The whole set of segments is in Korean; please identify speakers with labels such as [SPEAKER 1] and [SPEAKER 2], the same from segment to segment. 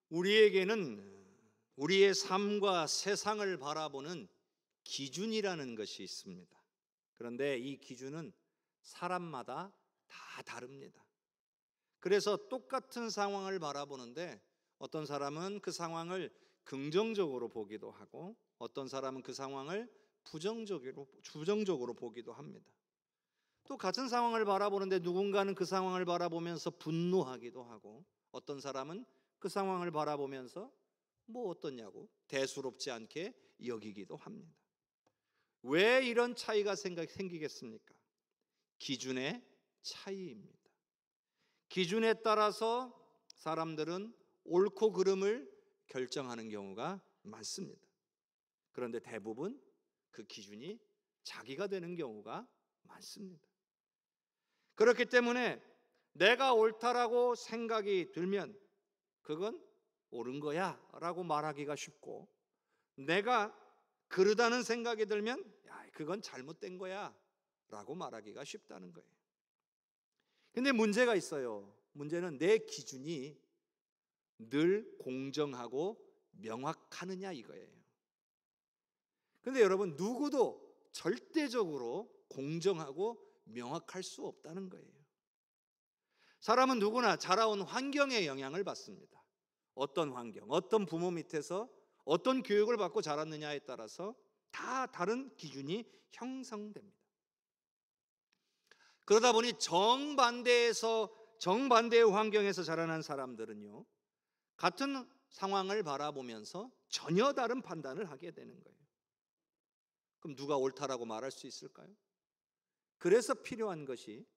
[SPEAKER 1] 우리에게는 우리의 삶과 세상을 바라보는 기준이라는 것이 있습니다. 그런데 이 기준은 사람마다 다 다릅니다. 그래서 똑같은 상황을 바라보는데 어떤 사람은 그 상황을 긍정적으로 보기도 하고 어떤 사람은 그 상황을 부정적으로 보기도 합니다. 또 같은 상황을 바라보는데 누군가는 그 상황을 바라보면서 분노하기도 하고 어떤 사람은 그 상황을 바라보면서 뭐 어떠냐고 대수롭지 않게 여기기도 합니다. 왜 이런 차이가 생기겠습니까? 기준의 차이입니다. 기준에 따라서 사람들은 옳고 그름을 결정하는 경우가 많습니다. 그런데 대부분 그 기준이 자기가 되는 경우가 많습니다. 그렇기 때문에 내가 옳다라고 생각이 들면 그건 옳은 거야 라고 말하기가 쉽고, 내가 그르다는 생각이 들면 야, 그건 잘못된 거야 라고 말하기가 쉽다는 거예요. 근데 문제가 있어요. 문제는 내 기준이 늘 공정하고 명확하느냐 이거예요. 근데 여러분, 누구도 절대적으로 공정하고 명확할 수 없다는 거예요. 사람은 누구나 자라온 환경에 영향을 받습니다. 어떤 환경, 어떤 부모 밑에서 어떤 교육을 받고 자랐느냐에 따라서 다 다른 기준이 형성됩니다. 그러다 보니 정반대의 환경에서 자라난 사람들은요, 같은 상황을 바라보면서 전혀 다른 판단을 하게 되는 거예요. 그럼 누가 옳다라고 말할 수 있을까요? 그래서 필요한 것이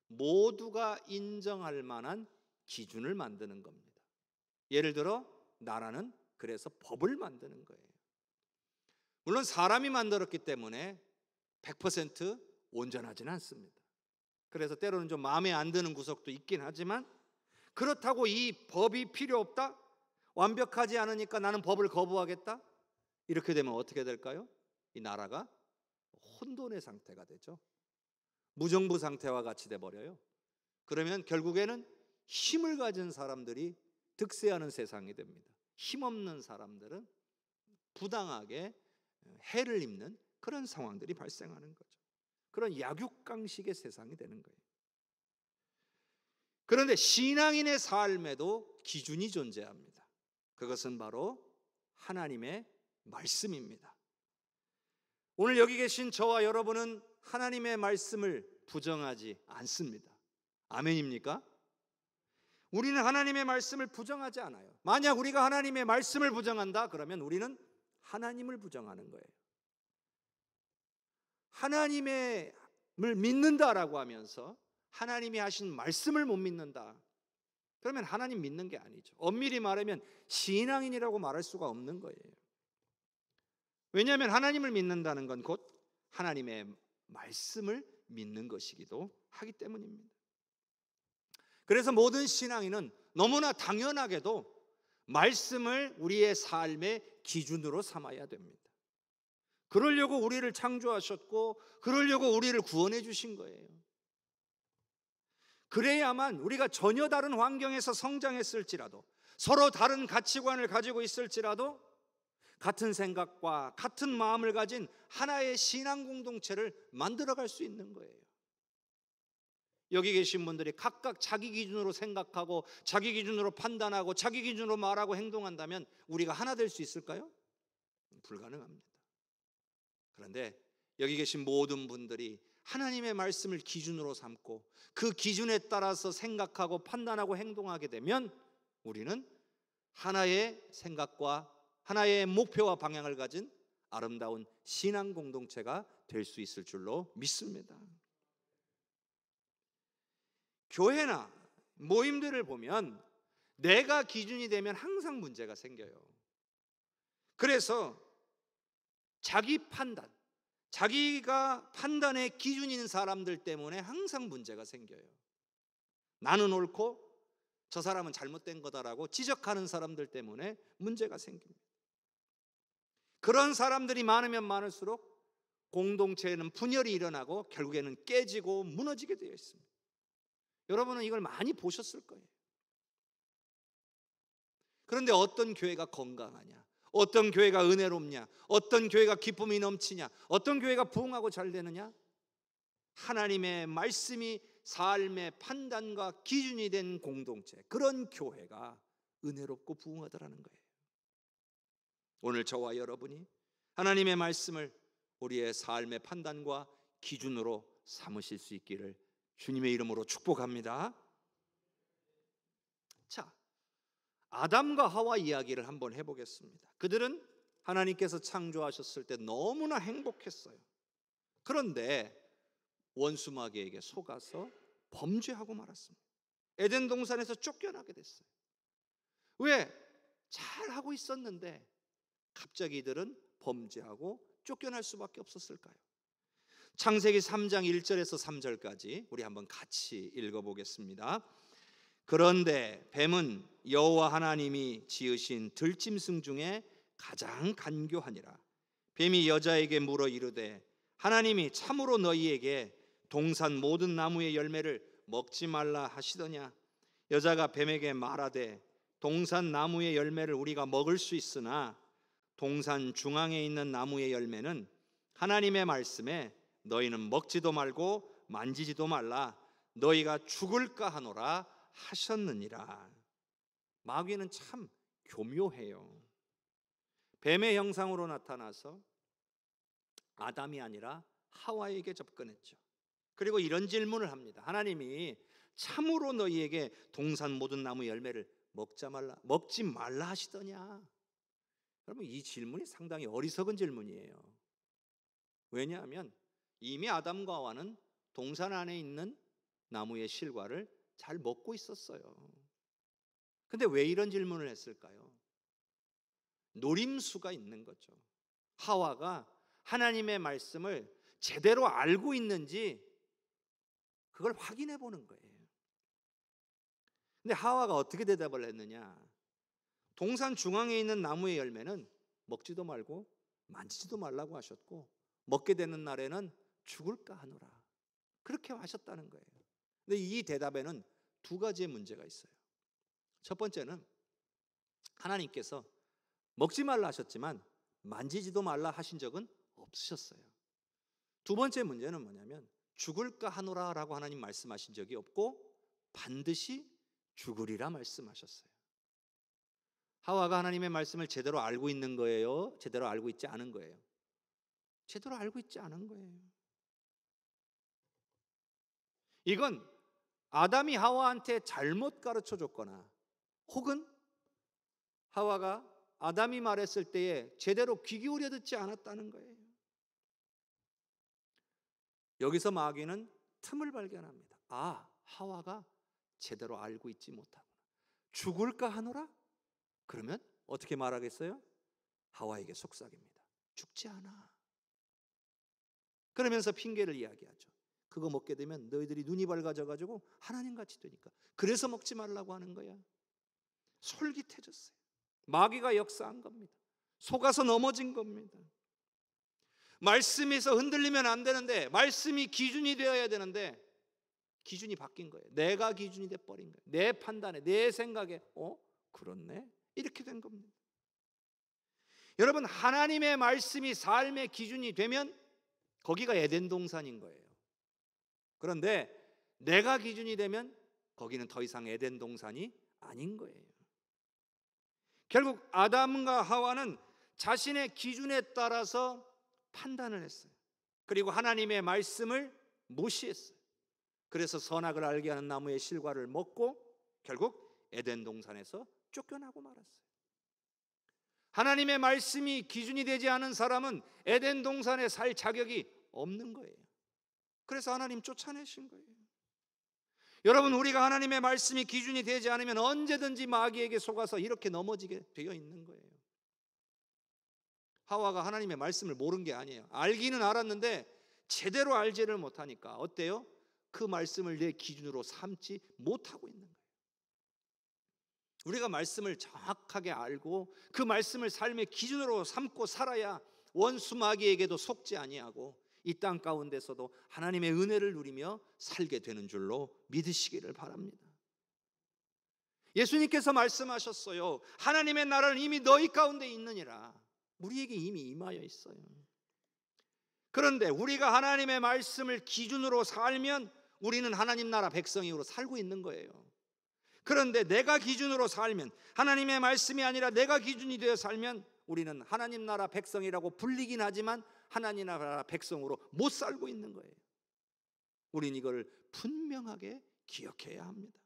[SPEAKER 1] 모두가 인정할 만한 기준을 만드는 겁니다. 예를 들어 나라는 그래서 법을 만드는 거예요. 물론 사람이 만들었기 때문에 100% 온전하지는 않습니다. 그래서 때로는 좀 마음에 안 드는 구석도 있긴 하지만, 그렇다고 이 법이 필요 없다? 완벽하지 않으니까 나는 법을 거부하겠다? 이렇게 되면 어떻게 될까요? 이 나라가 혼돈의 상태가 되죠. 무정부 상태와 같이 돼버려요. 그러면 결국에는 힘을 가진 사람들이 득세하는 세상이 됩니다. 힘없는 사람들은 부당하게 해를 입는 그런 상황들이 발생하는 거죠. 그런 약육강식의 세상이 되는 거예요. 그런데 신앙인의 삶에도 기준이 존재합니다. 그것은 바로 하나님의 말씀입니다. 오늘 여기 계신 저와 여러분은 하나님의 말씀을 부정하지 않습니다. 아멘입니까? 우리는 하나님의 말씀을 부정하지 않아요. 만약 우리가 하나님의 말씀을 부정한다 그러면 우리는 하나님을 부정하는 거예요. 하나님을 믿는다라고 하면서 하나님이 하신 말씀을 못 믿는다 그러면 하나님 믿는 게 아니죠. 엄밀히 말하면 신앙인이라고 말할 수가 없는 거예요. 왜냐하면 하나님을 믿는다는 건 곧 하나님의 말씀을 믿는 것이기도 하기 때문입니다. 그래서 모든 신앙인은 너무나 당연하게도 말씀을 우리의 삶의 기준으로 삼아야 됩니다. 그러려고 우리를 창조하셨고 그러려고 우리를 구원해 주신 거예요. 그래야만 우리가 전혀 다른 환경에서 성장했을지라도, 서로 다른 가치관을 가지고 있을지라도 같은 생각과 같은 마음을 가진 하나의 신앙 공동체를 만들어갈 수 있는 거예요. 여기 계신 분들이 각각 자기 기준으로 생각하고 자기 기준으로 판단하고 자기 기준으로 말하고 행동한다면 우리가 하나 될 수 있을까요? 불가능합니다. 그런데 여기 계신 모든 분들이 하나님의 말씀을 기준으로 삼고 그 기준에 따라서 생각하고 판단하고 행동하게 되면 우리는 하나의 생각과 하나의 목표와 방향을 가진 아름다운 신앙 공동체가 될 수 있을 줄로 믿습니다. 교회나 모임들을 보면 내가 기준이 되면 항상 문제가 생겨요. 그래서 자기 판단, 자기가 판단의 기준인 사람들 때문에 항상 문제가 생겨요. 나는 옳고 저 사람은 잘못된 거다라고 지적하는 사람들 때문에 문제가 생깁니다. 그런 사람들이 많으면 많을수록 공동체에는 분열이 일어나고 결국에는 깨지고 무너지게 되어 있습니다. 여러분은 이걸 많이 보셨을 거예요. 그런데 어떤 교회가 건강하냐? 어떤 교회가 은혜롭냐? 어떤 교회가 기쁨이 넘치냐? 어떤 교회가 부흥하고 잘 되느냐? 하나님의 말씀이 삶의 판단과 기준이 된 공동체, 그런 교회가 은혜롭고 부흥하더라는 거예요. 오늘 저와 여러분이 하나님의 말씀을 우리의 삶의 판단과 기준으로 삼으실 수 있기를 주님의 이름으로 축복합니다. 자, 아담과 하와 이야기를 한번 해보겠습니다. 그들은 하나님께서 창조하셨을 때 너무나 행복했어요. 그런데 원수마귀에게 속아서 범죄하고 말았습니다. 에덴 동산에서 쫓겨나게 됐어요. 왜? 잘하고 있었는데 갑자기 이들은 범죄하고 쫓겨날 수밖에 없었을까요? 창세기 3장 1절에서 3절까지 우리 한번 같이 읽어보겠습니다. 그런데 뱀은 여호와 하나님이 지으신 들짐승 중에 가장 간교하니라. 뱀이 여자에게 물어 이르되 하나님이 참으로 너희에게 동산 모든 나무의 열매를 먹지 말라 하시더냐? 여자가 뱀에게 말하되 동산 나무의 열매를 우리가 먹을 수 있으나 동산 중앙에 있는 나무의 열매는 하나님의 말씀에 너희는 먹지도 말고 만지지도 말라 너희가 죽을까 하노라 하셨느니라. 마귀는 참 교묘해요. 뱀의 형상으로 나타나서 아담이 아니라 하와에게 접근했죠. 그리고 이런 질문을 합니다. 하나님이 참으로 너희에게 동산 모든 나무 열매를 먹지 말라 하시더냐? 여러분, 이 질문이 상당히 어리석은 질문이에요. 왜냐하면 이미 아담과 하와는 동산 안에 있는 나무의 실과를 잘 먹고 있었어요. 근데 왜 이런 질문을 했을까요? 노림수가 있는 거죠. 하와가 하나님의 말씀을 제대로 알고 있는지 그걸 확인해 보는 거예요. 근데 하와가 어떻게 대답을 했느냐? 동산 중앙에 있는 나무의 열매는 먹지도 말고 만지지도 말라고 하셨고 먹게 되는 날에는 죽을까 하노라, 그렇게 하셨다는 거예요. 근데 이 대답에는 두 가지의 문제가 있어요. 첫 번째는 하나님께서 먹지 말라 하셨지만 만지지도 말라 하신 적은 없으셨어요. 두 번째 문제는 뭐냐면 죽을까 하노라라고 하나님 말씀하신 적이 없고 반드시 죽으리라 말씀하셨어요. 하와가 하나님의 말씀을 제대로 알고 있는 거예요? 제대로 알고 있지 않은 거예요? 제대로 알고 있지 않은 거예요. 이건 아담이 하와한테 잘못 가르쳐 줬거나 혹은 하와가 아담이 말했을 때에 제대로 귀 기울여 듣지 않았다는 거예요. 여기서 마귀는 틈을 발견합니다. 아, 하와가 제대로 알고 있지 못하구나. 죽을까 하노라? 그러면 어떻게 말하겠어요? 하와에게 속삭입니다. 죽지 않아. 그러면서 핑계를 이야기하죠. 그거 먹게 되면 너희들이 눈이 밝아져가지고 하나님같이 되니까 그래서 먹지 말라고 하는 거야. 솔깃해졌어요. 마귀가 역사한 겁니다. 속아서 넘어진 겁니다. 말씀에서 흔들리면 안 되는데, 말씀이 기준이 되어야 되는데 기준이 바뀐 거예요. 내가 기준이 돼버린 거예요. 내 판단에, 내 생각에 그렇네, 이렇게 된 겁니다. 여러분, 하나님의 말씀이 삶의 기준이 되면 거기가 에덴 동산인 거예요. 그런데 내가 기준이 되면 거기는 더 이상 에덴 동산이 아닌 거예요. 결국 아담과 하와는 자신의 기준에 따라서 판단을 했어요. 그리고 하나님의 말씀을 무시했어요. 그래서 선악을 알게 하는 나무의 실과를 먹고 결국 에덴 동산에서 쫓겨나고 말았어요. 하나님의 말씀이 기준이 되지 않은 사람은 에덴 동산에 살 자격이 없는 거예요. 그래서 하나님 쫓아내신 거예요. 여러분, 우리가 하나님의 말씀이 기준이 되지 않으면 언제든지 마귀에게 속아서 이렇게 넘어지게 되어 있는 거예요. 하와가 하나님의 말씀을 모른 게 아니에요. 알기는 알았는데 제대로 알지를 못하니까 어때요? 그 말씀을 내 기준으로 삼지 못하고 있는 거예요. 우리가 말씀을 정확하게 알고 그 말씀을 삶의 기준으로 삼고 살아야 원수 마귀에게도 속지 아니하고 이 땅 가운데서도 하나님의 은혜를 누리며 살게 되는 줄로 믿으시기를 바랍니다. 예수님께서 말씀하셨어요. 하나님의 나라는 이미 너희 가운데 있느니라. 우리에게 이미 임하여 있어요. 그런데 우리가 하나님의 말씀을 기준으로 살면 우리는 하나님 나라 백성으로 살고 있는 거예요. 그런데 내가 기준으로 살면, 하나님의 말씀이 아니라 내가 기준이 되어 살면 우리는 하나님 나라 백성이라고 불리긴 하지만 하나님 나라 백성으로 못 살고 있는 거예요. 우리는 이걸 분명하게 기억해야 합니다.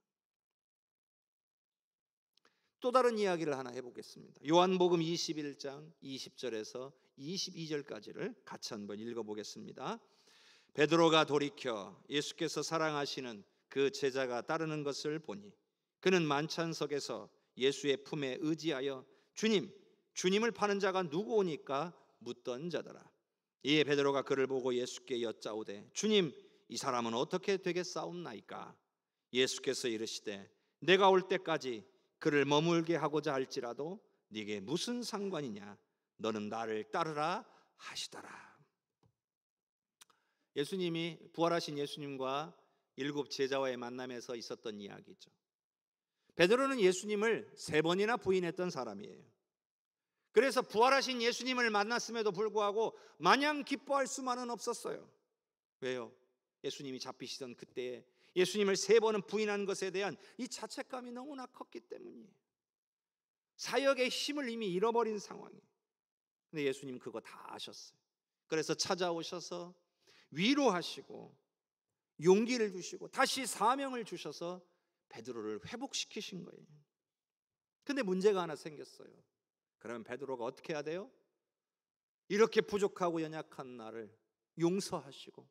[SPEAKER 1] 또 다른 이야기를 하나 해보겠습니다. 요한복음 21장 20절에서 22절까지를 같이 한번 읽어보겠습니다. 베드로가 돌이켜 예수께서 사랑하시는 그 제자가 따르는 것을 보니 그는 만찬석에서 예수의 품에 의지하여 주님을 파는 자가 누구오니까 묻던 자더라. 이에 베드로가 그를 보고 예수께 여짜오되 주님, 이 사람은 어떻게 되겠사옵나이까? 예수께서 이르시되 내가 올 때까지 그를 머물게 하고자 할지라도 네게 무슨 상관이냐? 너는 나를 따르라 하시더라. 예수님이 부활하신 예수님과 7 제자와의 만남에서 있었던 이야기죠. 베드로는 예수님을 3번이나 부인했던 사람이에요. 그래서 부활하신 예수님을 만났음에도 불구하고 마냥 기뻐할 수만은 없었어요. 왜요? 예수님이 잡히시던 그때에 예수님을 3번은 부인한 것에 대한 이 자책감이 너무나 컸기 때문이에요. 사역의 힘을 이미 잃어버린 상황이에요. 근데 예수님 그거 다 아셨어요. 그래서 찾아오셔서 위로하시고 용기를 주시고 다시 사명을 주셔서 베드로를 회복시키신 거예요. 근데 문제가 하나 생겼어요. 그러면 베드로가 어떻게 해야 돼요? 이렇게 부족하고 연약한 나를 용서하시고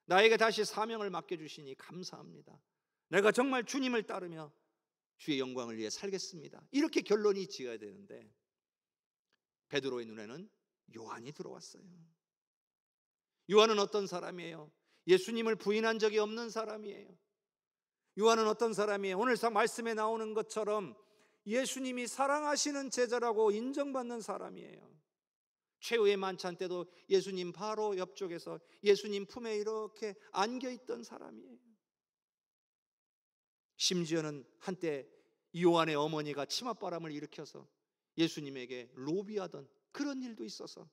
[SPEAKER 1] 나에게 다시 사명을 맡겨주시니 감사합니다. 내가 정말 주님을 따르며 주의 영광을 위해 살겠습니다. 이렇게 결론이 지어야 되는데 베드로의 눈에는 요한이 들어왔어요. 요한은 어떤 사람이에요? 예수님을 부인한 적이 없는 사람이에요. 요한은 어떤 사람이에요? 오늘 말씀에 나오는 것처럼 예수님이 사랑하시는 제자라고 인정받는 사람이에요. 최후의 만찬 때도 예수님 바로 옆쪽에서 예수님 품에 이렇게 안겨있던 사람이에요. 심지어는 한때 요한의 어머니가 치맛바람을 일으켜서 예수님에게 로비하던 그런 일도 있어서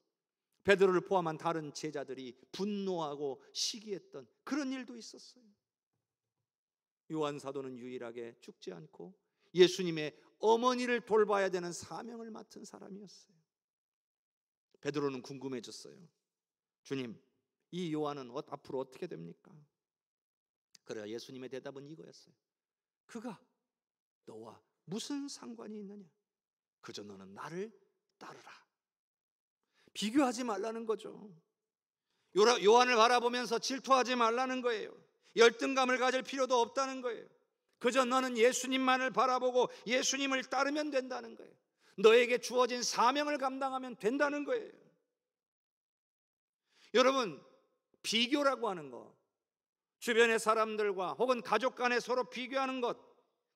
[SPEAKER 1] 베드로를 포함한 다른 제자들이 분노하고 시기했던 그런 일도 있었어요. 요한 사도는 유일하게 죽지 않고 예수님의 어머니를 돌봐야 되는 사명을 맡은 사람이었어요. 베드로는 궁금해졌어요. 주님, 이 요한은 앞으로 어떻게 됩니까? 그래야 예수님의 대답은 이거였어요. 그가 너와 무슨 상관이 있느냐? 그저 너는 나를 따르라. 비교하지 말라는 거죠. 요한을 바라보면서 질투하지 말라는 거예요. 열등감을 가질 필요도 없다는 거예요. 그저 너는 예수님만을 바라보고 예수님을 따르면 된다는 거예요. 너에게 주어진 사명을 감당하면 된다는 거예요. 여러분, 비교라고 하는 것, 주변의 사람들과 혹은 가족 간에 서로 비교하는 것,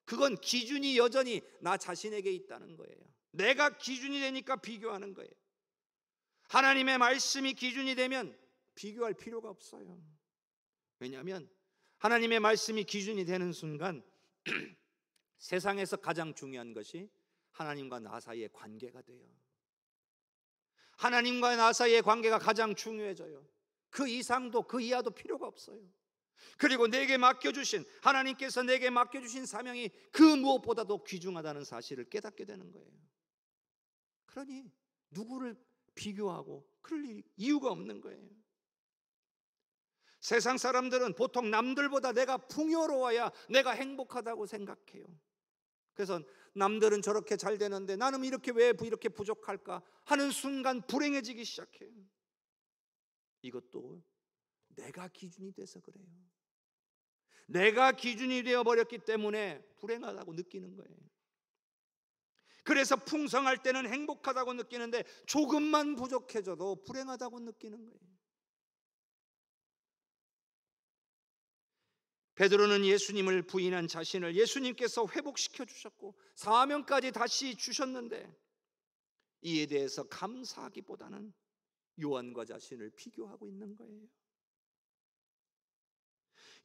[SPEAKER 1] 그건 기준이 여전히 나 자신에게 있다는 거예요. 내가 기준이 되니까 비교하는 거예요. 하나님의 말씀이 기준이 되면 비교할 필요가 없어요. 왜냐하면 하나님의 말씀이 기준이 되는 순간 세상에서 가장 중요한 것이 하나님과 나 사이의 관계가 돼요. 하나님과 나 사이의 관계가 가장 중요해져요. 그 이상도 그 이하도 필요가 없어요. 그리고 내게 맡겨주신, 하나님께서 내게 맡겨주신 사명이 그 무엇보다도 귀중하다는 사실을 깨닫게 되는 거예요. 그러니 누구를 비교하고 그럴 이유가 없는 거예요. 세상 사람들은 보통 남들보다 내가 풍요로워야 내가 행복하다고 생각해요. 그래서 남들은 저렇게 잘 되는데 나는 왜 이렇게 부족할까 하는 순간 불행해지기 시작해요. 이것도 내가 기준이 돼서 그래요. 내가 기준이 되어버렸기 때문에 불행하다고 느끼는 거예요. 그래서 풍성할 때는 행복하다고 느끼는데 조금만 부족해져도 불행하다고 느끼는 거예요. 베드로는 예수님을 부인한 자신을 예수님께서 회복시켜 주셨고 사명까지 다시 주셨는데 이에 대해서 감사하기보다는 요한과 자신을 비교하고 있는 거예요.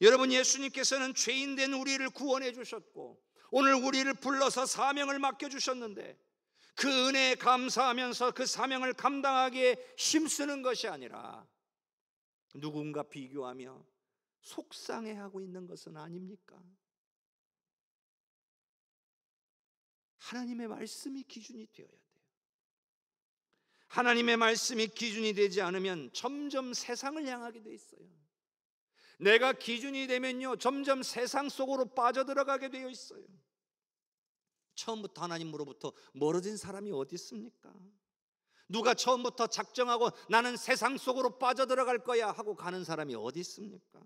[SPEAKER 1] 여러분, 예수님께서는 죄인된 우리를 구원해 주셨고 오늘 우리를 불러서 사명을 맡겨주셨는데 그 은혜에 감사하면서 그 사명을 감당하기에 힘쓰는 것이 아니라 누군가 비교하며 속상해하고 있는 것은 아닙니까? 하나님의 말씀이 기준이 되어야 돼요. 하나님의 말씀이 기준이 되지 않으면 점점 세상을 향하게 돼 있어요. 내가 기준이 되면요, 점점 세상 속으로 빠져들어가게 되어 있어요. 처음부터 하나님으로부터 멀어진 사람이 어디 있습니까? 누가 처음부터 작정하고 나는 세상 속으로 빠져들어갈 거야 하고 가는 사람이 어디 있습니까?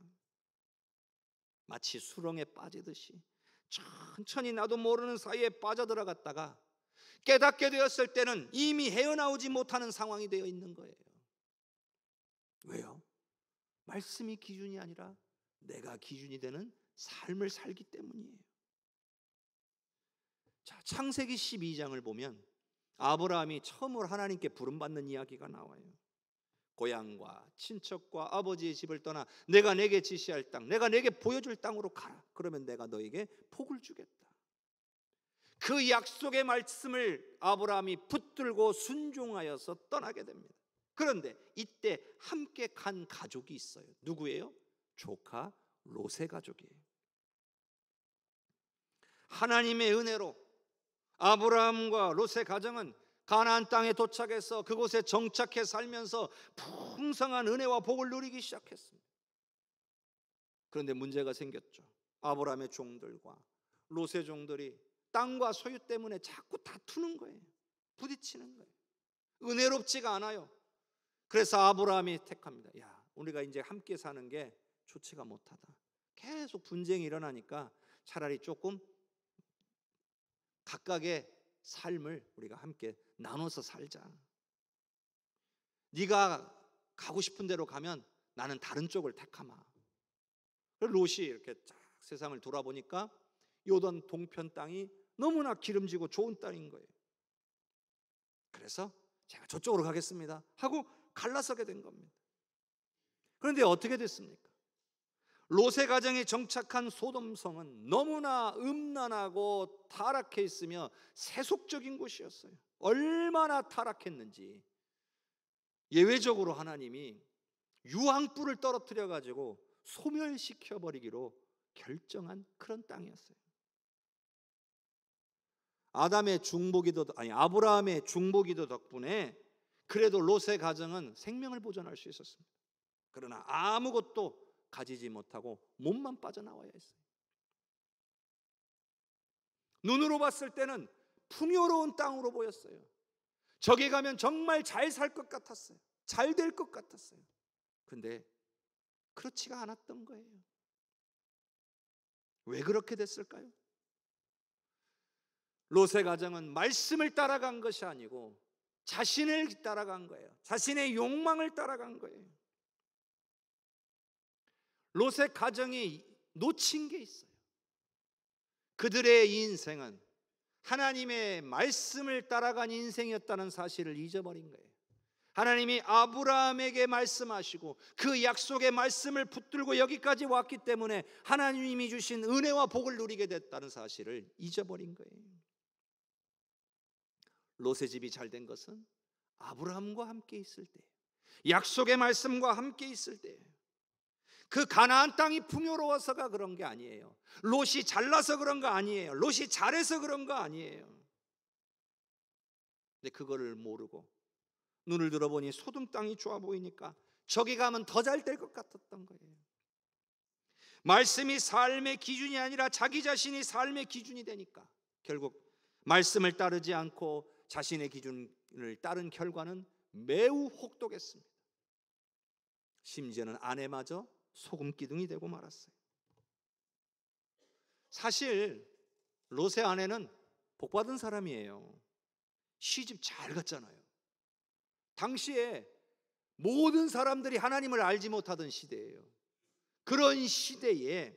[SPEAKER 1] 마치 수렁에 빠지듯이 천천히 나도 모르는 사이에 빠져들어갔다가 깨닫게 되었을 때는 이미 헤어나오지 못하는 상황이 되어 있는 거예요. 왜요? 말씀이 기준이 아니라 내가 기준이 되는 삶을 살기 때문이에요. 자, 창세기 12장을 보면 아브라함이 처음으로 하나님께 부름받는 이야기가 나와요. 고향과 친척과 아버지의 집을 떠나 내가 내게 지시할 땅, 내가 내게 보여줄 땅으로 가라. 그러면 내가 너에게 복을 주겠다. 그 약속의 말씀을 아브라함이 붙들고 순종하여서 떠나게 됩니다. 그런데 이때 함께 간 가족이 있어요. 누구예요? 조카 롯의 가족이에요. 하나님의 은혜로 아브라함과 롯의 가정은 가나안 땅에 도착해서 그곳에 정착해 살면서 풍성한 은혜와 복을 누리기 시작했습니다. 그런데 문제가 생겼죠. 아브라함의 종들과 롯의 종들이 땅과 소유 때문에 자꾸 다투는 거예요. 부딪히는 거예요. 은혜롭지가 않아요. 그래서 아브라함이 택합니다. 야, 우리가 이제 함께 사는 게 좋지가 못하다. 계속 분쟁이 일어나니까 차라리 조금 각각의 삶을 우리가 함께 나눠서 살자. 네가 가고 싶은 대로 가면 나는 다른 쪽을 택하마. 롯이 이렇게 쫙 세상을 돌아보니까 요던 동편 땅이 너무나 기름지고 좋은 땅인 거예요. 그래서 제가 저쪽으로 가겠습니다 하고 갈라서게 된 겁니다. 그런데 어떻게 됐습니까? 롯의 가정에 정착한 소돔성은 너무나 음란하고 타락해 있으며 세속적인 곳이었어요. 얼마나 타락했는지 예외적으로 하나님이 유황불을 떨어뜨려 가지고 소멸시켜 버리기로 결정한 그런 땅이었어요. 아브라함의 중보기도 덕분에 그래도 롯의 가정은 생명을 보존할 수 있었습니다. 그러나 아무것도 가지지 못하고 몸만 빠져나와야 했어요. 눈으로 봤을 때는 풍요로운 땅으로 보였어요. 저기 가면 정말 잘 살 것 같았어요. 잘 될 것 같았어요. 그런데 그렇지가 않았던 거예요. 왜 그렇게 됐을까요? 롯의 가정은 말씀을 따라간 것이 아니고 자신을 따라간 거예요. 자신의 욕망을 따라간 거예요. 롯의 가정이 놓친 게 있어요. 그들의 인생은 하나님의 말씀을 따라간 인생이었다는 사실을 잊어버린 거예요. 하나님이 아브라함에게 말씀하시고 그 약속의 말씀을 붙들고 여기까지 왔기 때문에 하나님이 주신 은혜와 복을 누리게 됐다는 사실을 잊어버린 거예요. 롯의 집이 잘 된 것은 아브라함과 함께 있을 때, 약속의 말씀과 함께 있을 때, 그 가나안 땅이 풍요로워서가 그런 게 아니에요. 롯이 잘나서 그런 거 아니에요. 롯이 잘해서 그런 거 아니에요. 근데 그거를 모르고 눈을 들어보니 소돔 땅이 좋아 보이니까 저기 가면 더 잘 될 것 같았던 거예요. 말씀이 삶의 기준이 아니라 자기 자신이 삶의 기준이 되니까 결국 말씀을 따르지 않고 자신의 기준을 따른 결과는 매우 혹독했습니다. 심지어는 아내마저 소금 기둥이 되고 말았어요. 사실 롯의 아내는 복받은 사람이에요. 시집 잘 갔잖아요. 당시에 모든 사람들이 하나님을 알지 못하던 시대예요. 그런 시대에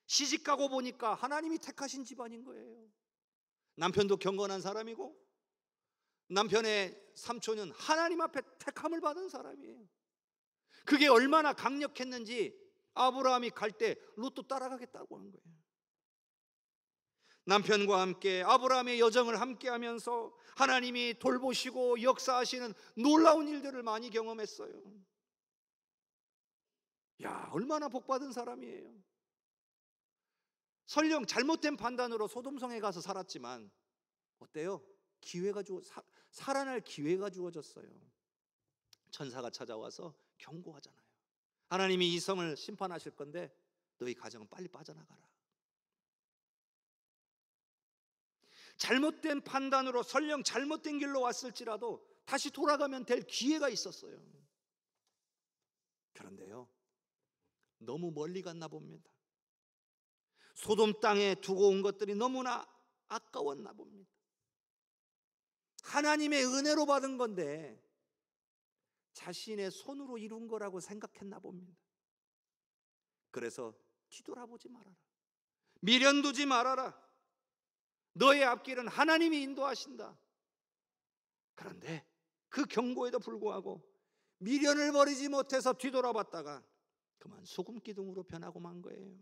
[SPEAKER 1] 시집가고 보니까 하나님이 택하신 집안인 거예요. 남편도 경건한 사람이고 남편의 삼촌은 하나님 앞에 택함을 받은 사람이에요. 그게 얼마나 강력했는지 아브라함이 갈 때 롯도 따라가겠다고 한 거예요. 남편과 함께 아브라함의 여정을 함께하면서 하나님이 돌보시고 역사하시는 놀라운 일들을 많이 경험했어요. 야, 얼마나 복받은 사람이에요. 설령 잘못된 판단으로 소돔성에 가서 살았지만 어때요? 기회가 살아날 기회가 주어졌어요. 천사가 찾아와서 경고하잖아요. 하나님이 이 성을 심판하실 건데 너희 가정은 빨리 빠져나가라. 잘못된 판단으로 설령 잘못된 길로 왔을지라도 다시 돌아가면 될 기회가 있었어요. 그런데요, 너무 멀리 갔나 봅니다. 소돔 땅에 두고 온 것들이 너무나 아까웠나 봅니다. 하나님의 은혜로 받은 건데 자신의 손으로 이룬 거라고 생각했나 봅니다. 그래서 뒤돌아보지 말아라. 미련 두지 말아라. 너의 앞길은 하나님이 인도하신다. 그런데 그 경고에도 불구하고 미련을 버리지 못해서 뒤돌아봤다가 그만 소금 기둥으로 변하고 만 거예요.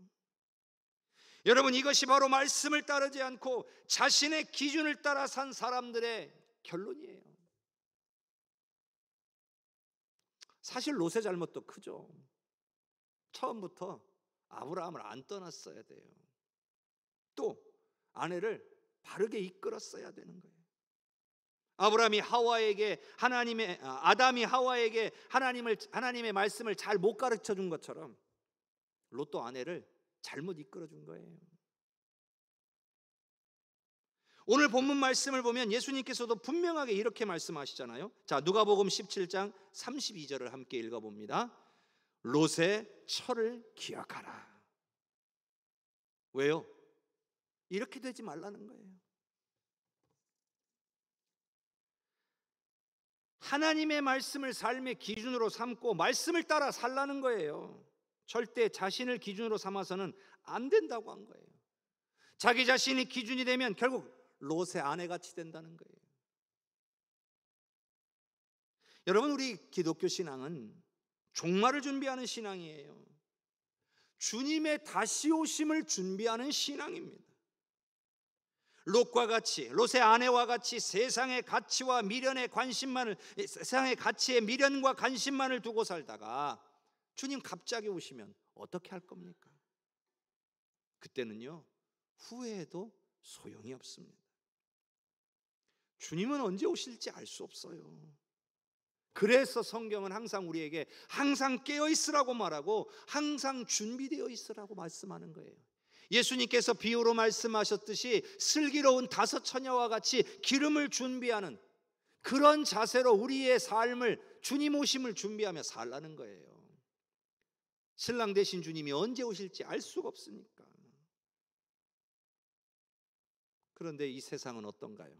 [SPEAKER 1] 여러분, 이것이 바로 말씀을 따르지 않고 자신의 기준을 따라 산 사람들의 결론이에요. 사실 롯의 잘못도 크죠. 처음부터 아브라함을 안 떠났어야 돼요. 또 아내를 바르게 이끌었어야 되는 거예요. 아담이 하와에게 하나님의 말씀을 잘 못 가르쳐 준 것처럼 롯도 아내를 잘못 이끌어 준 거예요. 오늘 본문 말씀을 보면 예수님께서도 분명하게 이렇게 말씀하시잖아요. 자, 누가복음 17장 32절을 함께 읽어봅니다. 롯의 철을 기억하라. 왜요? 이렇게 되지 말라는 거예요. 하나님의 말씀을 삶의 기준으로 삼고 말씀을 따라 살라는 거예요. 절대 자신을 기준으로 삼아서는 안 된다고 한 거예요. 자기 자신이 기준이 되면 결국 롯의 아내같이 된다는 거예요. 여러분, 우리 기독교 신앙은 종말을 준비하는 신앙이에요. 주님의 다시 오심을 준비하는 신앙입니다. 롯의 아내와 같이 세상의 가치와 미련의 관심만을, 세상의 가치에 미련과 관심만을 두고 살다가 주님 갑자기 오시면 어떻게 할 겁니까? 그때는요, 후회해도 소용이 없습니다. 주님은 언제 오실지 알 수 없어요. 그래서 성경은 항상 우리에게 항상 깨어 있으라고 말하고 항상 준비되어 있으라고 말씀하는 거예요. 예수님께서 비유로 말씀하셨듯이 슬기로운 5 처녀와 같이 기름을 준비하는 그런 자세로 우리의 삶을, 주님 오심을 준비하며 살라는 거예요. 신랑 되신 주님이 언제 오실지 알 수가 없으니까. 그런데 이 세상은 어떤가요?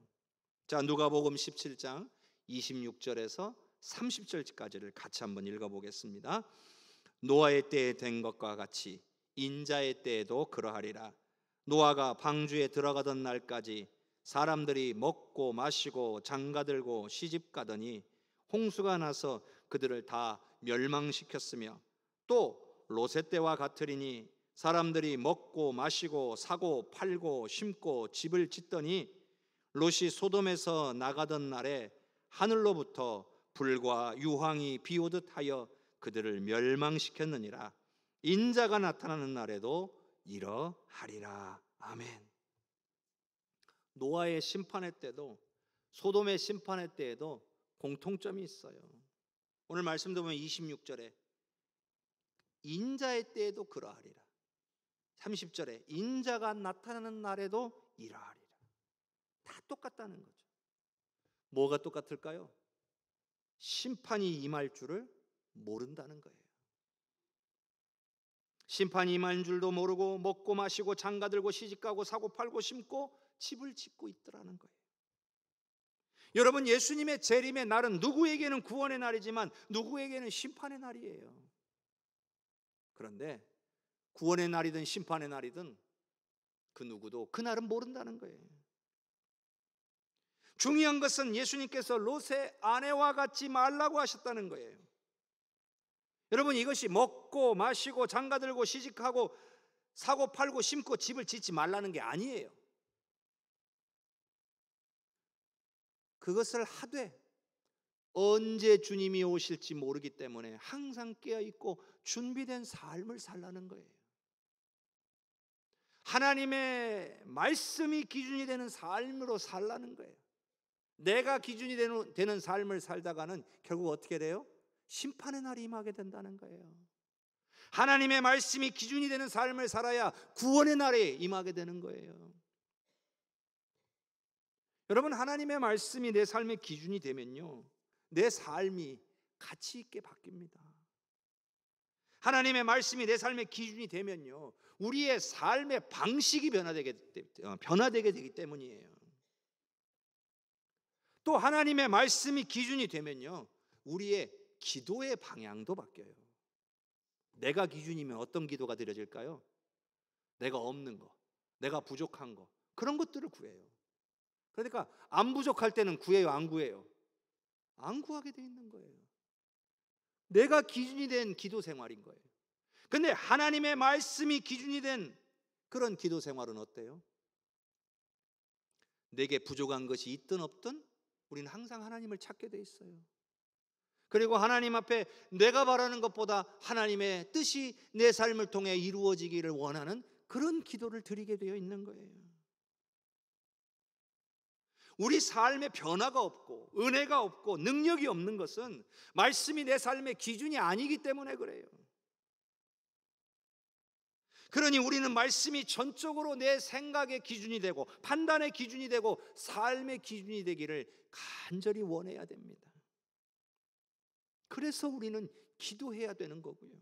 [SPEAKER 1] 자, 누가복음 17장 26절에서 30절까지를 같이 한번 읽어보겠습니다. 노아의 때에 된 것과 같이 인자의 때에도 그러하리라. 노아가 방주에 들어가던 날까지 사람들이 먹고 마시고 장가들고 시집가더니 홍수가 나서 그들을 다 멸망시켰으며 또 롯의 때와 같으리니 사람들이 먹고 마시고 사고 팔고 심고 집을 짓더니 롯이 소돔에서 나가던 날에 하늘로부터 불과 유황이 비오듯 하여 그들을 멸망시켰느니라. 인자가 나타나는 날에도 이러하리라. 아멘. 노아의 심판의 때도 소돔의 심판의 때에도 공통점이 있어요. 오늘 말씀도 보면 26절에 인자의 때에도 그러하리라. 30절에 인자가 나타나는 날에도 이러하리라. 다 똑같다는 거죠. 뭐가 똑같을까요? 심판이 임할 줄을 모른다는 거예요. 심판이 임할 줄도 모르고 먹고 마시고 장가들고 시집가고 사고 팔고 심고 집을 짓고 있더라는 거예요. 여러분, 예수님의 재림의 날은 누구에게는 구원의 날이지만 누구에게는 심판의 날이에요. 그런데 구원의 날이든 심판의 날이든 그 누구도 그 날은 모른다는 거예요. 중요한 것은 예수님께서 롯의 아내와 같지 말라고 하셨다는 거예요. 여러분, 이것이 먹고 마시고 장가들고 시집하고 사고 팔고 심고 집을 짓지 말라는 게 아니에요. 그것을 하되 언제 주님이 오실지 모르기 때문에 항상 깨어있고 준비된 삶을 살라는 거예요. 하나님의 말씀이 기준이 되는 삶으로 살라는 거예요. 내가 기준이 되는 삶을 살다가는 결국 어떻게 돼요? 심판의 날이 임하게 된다는 거예요. 하나님의 말씀이 기준이 되는 삶을 살아야 구원의 날이 임하게 되는 거예요. 여러분, 하나님의 말씀이 내 삶의 기준이 되면요, 내 삶이 가치 있게 바뀝니다. 하나님의 말씀이 내 삶의 기준이 되면요, 우리의 삶의 방식이 변화되게 되기 때문이에요. 또 하나님의 말씀이 기준이 되면요, 우리의 기도의 방향도 바뀌어요. 내가 기준이면 어떤 기도가 드려질까요? 내가 없는 거, 내가 부족한 거, 그런 것들을 구해요. 그러니까 안 부족할 때는 구해요, 안 구해요? 안 구하게 돼 있는 거예요. 내가 기준이 된 기도 생활인 거예요. 근데 하나님의 말씀이 기준이 된 그런 기도 생활은 어때요? 내게 부족한 것이 있든 없든 우리는 항상 하나님을 찾게 돼 있어요. 그리고 하나님 앞에 내가 바라는 것보다 하나님의 뜻이 내 삶을 통해 이루어지기를 원하는 그런 기도를 드리게 되어 있는 거예요. 우리 삶에 변화가 없고 은혜가 없고 능력이 없는 것은 말씀이 내 삶의 기준이 아니기 때문에 그래요. 그러니 우리는 말씀이 전적으로 내 생각의 기준이 되고 판단의 기준이 되고 삶의 기준이 되기를 간절히 원해야 됩니다. 그래서 우리는 기도해야 되는 거고요.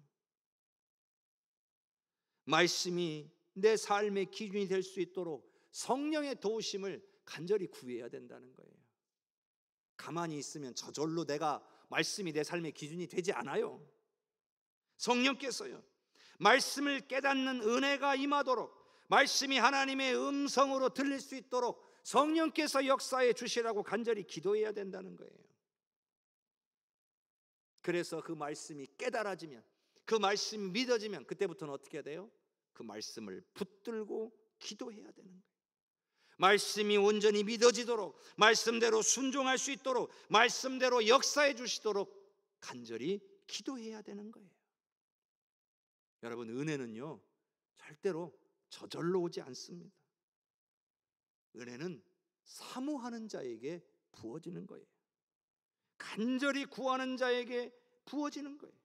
[SPEAKER 1] 말씀이 내 삶의 기준이 될 수 있도록 성령의 도우심을 간절히 구해야 된다는 거예요. 가만히 있으면 저절로 내가 말씀이 내 삶의 기준이 되지 않아요. 성령께서요, 말씀을 깨닫는 은혜가 임하도록, 말씀이 하나님의 음성으로 들릴 수 있도록 성령께서 역사해 주시라고 간절히 기도해야 된다는 거예요. 그래서 그 말씀이 깨달아지면, 그 말씀이 믿어지면 그때부터는 어떻게 해야 돼요? 그 말씀을 붙들고 기도해야 되는 거예요. 말씀이 온전히 믿어지도록, 말씀대로 순종할 수 있도록, 말씀대로 역사해 주시도록 간절히 기도해야 되는 거예요. 여러분, 은혜는요 절대로 저절로 오지 않습니다. 은혜는 사모하는 자에게 부어지는 거예요. 간절히 구하는 자에게 부어지는 거예요.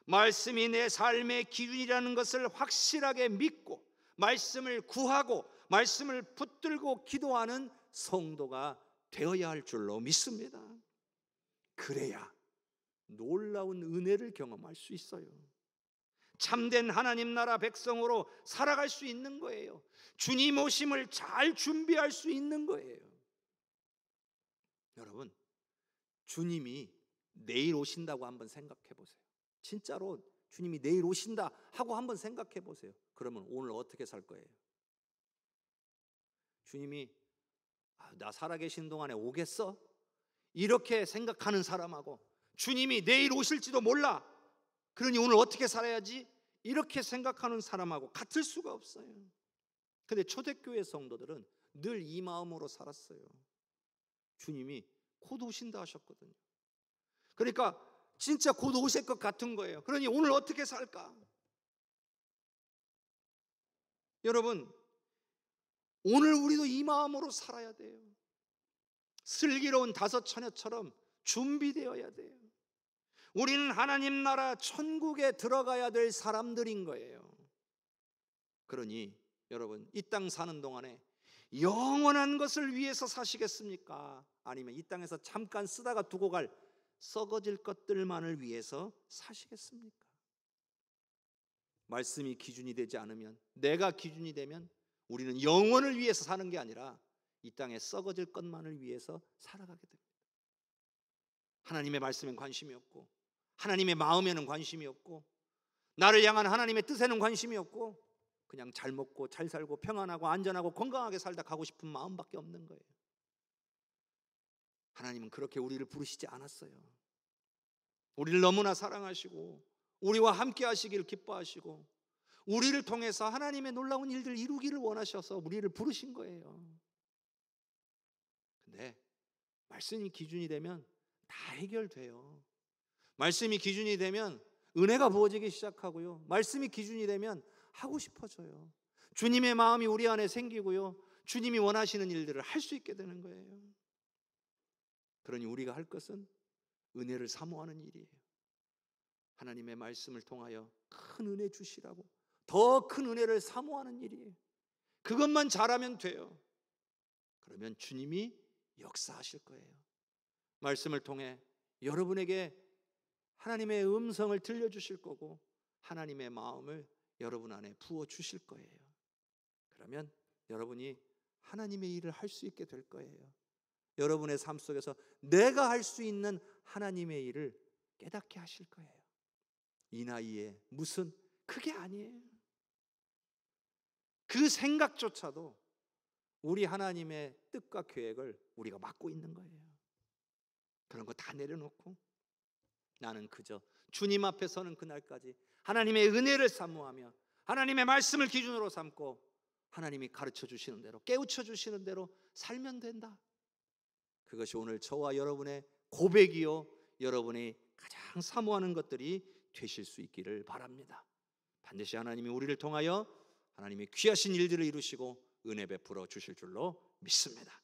[SPEAKER 1] 말씀이 내 삶의 기준이라는 것을 확실하게 믿고 말씀을 구하고 말씀을 붙들고 기도하는 성도가 되어야 할 줄로 믿습니다. 그래야 놀라운 은혜를 경험할 수 있어요. 참된 하나님 나라 백성으로 살아갈 수 있는 거예요. 주님 오심을 잘 준비할 수 있는 거예요. 여러분, 주님이 내일 오신다고 한번 생각해 보세요. 진짜로 주님이 내일 오신다 하고 한번 생각해 보세요. 그러면 오늘 어떻게 살 거예요? 주님이 나 살아계신 동안에 오겠어? 이렇게 생각하는 사람하고 주님이 내일 오실지도 몰라, 그러니 오늘 어떻게 살아야지? 이렇게 생각하는 사람하고 같을 수가 없어요. 근데 초대교회 성도들은 늘 이 마음으로 살았어요. 주님이 곧 오신다 하셨거든요. 그러니까 진짜 곧 오실 것 같은 거예요. 그러니 오늘 어떻게 살까? 여러분, 오늘 우리도 이 마음으로 살아야 돼요. 슬기로운 다섯 처녀처럼 준비되어야 돼요. 우리는 하나님 나라 천국에 들어가야 될 사람들인 거예요. 그러니 여러분, 이 땅 사는 동안에 영원한 것을 위해서 사시겠습니까? 아니면 이 땅에서 잠깐 쓰다가 두고 갈 썩어질 것들만을 위해서 사시겠습니까? 말씀이 기준이 되지 않으면, 내가 기준이 되면 우리는 영원을 위해서 사는 게 아니라 이 땅에 썩어질 것만을 위해서 살아가게 됩니다. 하나님의 말씀엔 관심이 없고, 하나님의 마음에는 관심이 없고, 나를 향한 하나님의 뜻에는 관심이 없고, 그냥 잘 먹고 잘 살고 평안하고 안전하고 건강하게 살다 가고 싶은 마음밖에 없는 거예요. 하나님은 그렇게 우리를 부르시지 않았어요. 우리를 너무나 사랑하시고 우리와 함께 하시기를 기뻐하시고 우리를 통해서 하나님의 놀라운 일들을 이루기를 원하셔서 우리를 부르신 거예요. 근데 말씀이 기준이 되면 다 해결돼요. 말씀이 기준이 되면 은혜가 부어지기 시작하고요. 말씀이 기준이 되면 하고 싶어져요. 주님의 마음이 우리 안에 생기고요. 주님이 원하시는 일들을 할 수 있게 되는 거예요. 그러니 우리가 할 것은 은혜를 사모하는 일이에요. 하나님의 말씀을 통하여 큰 은혜 주시라고, 더 큰 은혜를 사모하는 일이에요. 그것만 잘하면 돼요. 그러면 주님이 역사하실 거예요. 말씀을 통해 여러분에게 하나님의 음성을 들려주실 거고 하나님의 마음을 여러분 안에 부어주실 거예요. 그러면 여러분이 하나님의 일을 할 수 있게 될 거예요. 여러분의 삶 속에서 내가 할 수 있는 하나님의 일을 깨닫게 하실 거예요. 이 나이에 무슨, 그게 아니에요. 그 생각조차도 우리 하나님의 뜻과 계획을 우리가 맡고 있는 거예요. 그런 거 다 내려놓고 나는 그저 주님 앞에 서는 그날까지 하나님의 은혜를 사모하며 하나님의 말씀을 기준으로 삼고 하나님이 가르쳐 주시는 대로, 깨우쳐 주시는 대로 살면 된다. 그것이 오늘 저와 여러분의 고백이요, 여러분이 가장 사모하는 것들이 되실 수 있기를 바랍니다. 반드시 하나님이 우리를 통하여 하나님이 귀하신 일들을 이루시고 은혜 베풀어 주실 줄로 믿습니다.